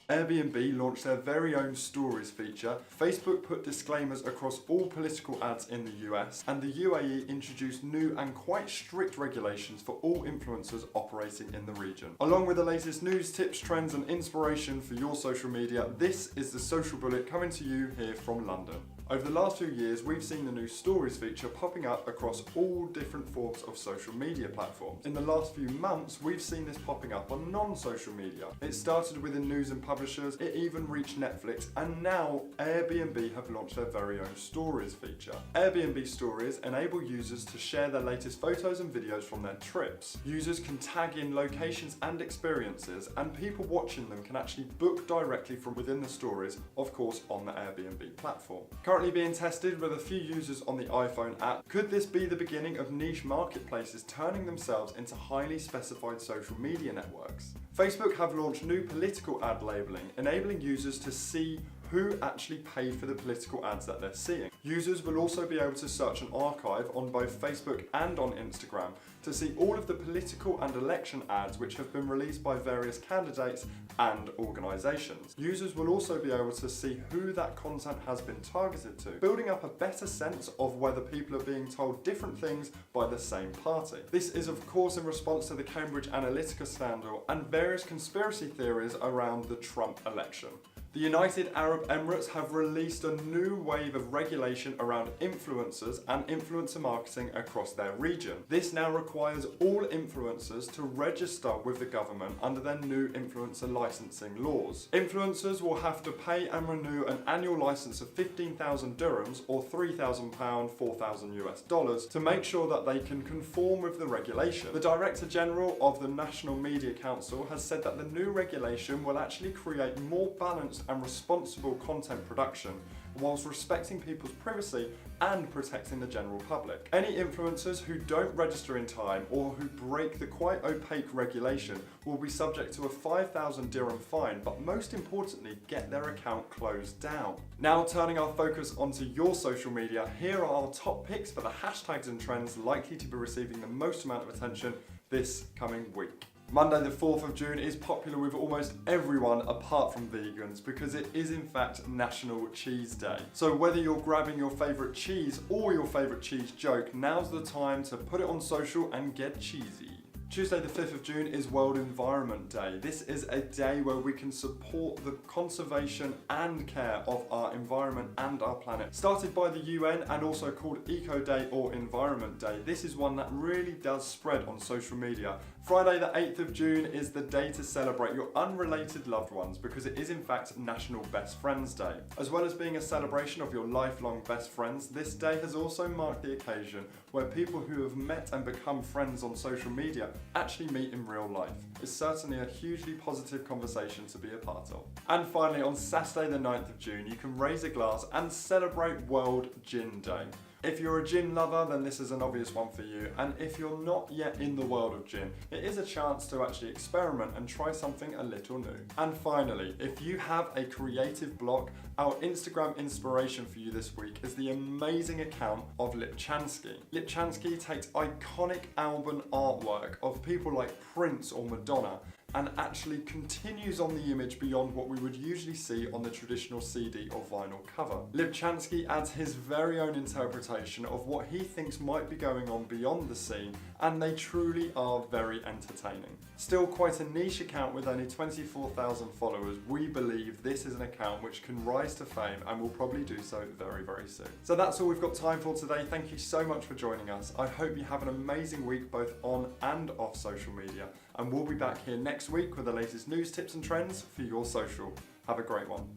Airbnb launched their very own stories feature, Facebook put disclaimers across all political ads in the US, and the UAE introduced new and quite strict regulations for all influencers operating in the region. Along with the latest news, tips, trends and inspiration for your social media, this is the Social Bullet coming to you here from London. Over the last few years, we've seen the new stories feature popping up across all different forms of social media platforms. In the last few months, we've seen this popping up on non-social media. It started within news and publishers, it even reached Netflix, and now Airbnb have launched their very own stories feature. Airbnb stories enable users to share their latest photos and videos from their trips. Users can tag in locations and experiences, and people watching them can actually book directly from within the stories, of course on the Airbnb platform. Currently being tested with a few users on the iPhone app, could this be the beginning of niche marketplaces turning themselves into highly specified social media networks? Facebook have launched new political ad labeling, enabling users to see who actually paid for the political ads that they're seeing. Users will also be able to search an archive on both Facebook and on Instagram to see all of the political and election ads which have been released by various candidates and organisations. Users will also be able to see who that content has been targeted to, building up a better sense of whether people are being told different things by the same party. This is of course in response to the Cambridge Analytica scandal and various conspiracy theories around the Trump election. The United Arab Emirates have released a new wave of regulation around influencers and influencer marketing across their region. This now requires all influencers to register with the government under their new influencer licensing laws. Influencers will have to pay and renew an annual license of 15,000 dirhams or £3,000, $4,000 to make sure that they can conform with the regulation. The Director General of the National Media Council has said that the new regulation will actually create more balanced and responsible content production whilst respecting people's privacy and protecting the general public. Any influencers who don't register in time or who break the quite opaque regulation will be subject to a 5,000 dirham fine, but most importantly, get their account closed down. Now turning our focus onto your social media, here are our top picks for the hashtags and trends likely to be receiving the most amount of attention this coming week. Monday the 4th of June is popular with almost everyone apart from vegans because it is in fact National Cheese Day. So whether you're grabbing your favourite cheese or your favourite cheese joke, now's the time to put it on social and get cheesy. Tuesday the 5th of June is World Environment Day. This is a day where we can support the conservation and care of our environment and our planet. Started by the UN and also called Eco Day or Environment Day, this is one that really does spread on social media. Friday the 8th of June is the day to celebrate your unrelated loved ones because it is in fact National Best Friends Day. As well as being a celebration of your lifelong best friends, this day has also marked the occasion where people who have met and become friends on social media actually meet in real life. It's certainly a hugely positive conversation to be a part of. And finally, on Saturday the 9th of June, you can raise a glass and celebrate World Gin Day. If you're a gin lover, then this is an obvious one for you, and if you're not yet in the world of gin, it is a chance to actually experiment and try something a little new. And finally, if you have a creative block, our Instagram inspiration for you this week is the amazing account of Lipchansky. Lipchansky takes iconic album artwork of people like Prince or Madonna and actually continues on the image beyond what we would usually see on the traditional CD or vinyl cover. Lipchansky adds his very own interpretation of what he thinks might be going on beyond the scene, and they truly are very entertaining. Still quite a niche account with only 24,000 followers, we believe this is an account which can rise to fame and will probably do so very, very soon. So that's all we've got time for today. Thank you so much for joining us. I hope you have an amazing week both on and off social media, and we'll be back here next week with the latest news, tips and trends for your social. Have a great one.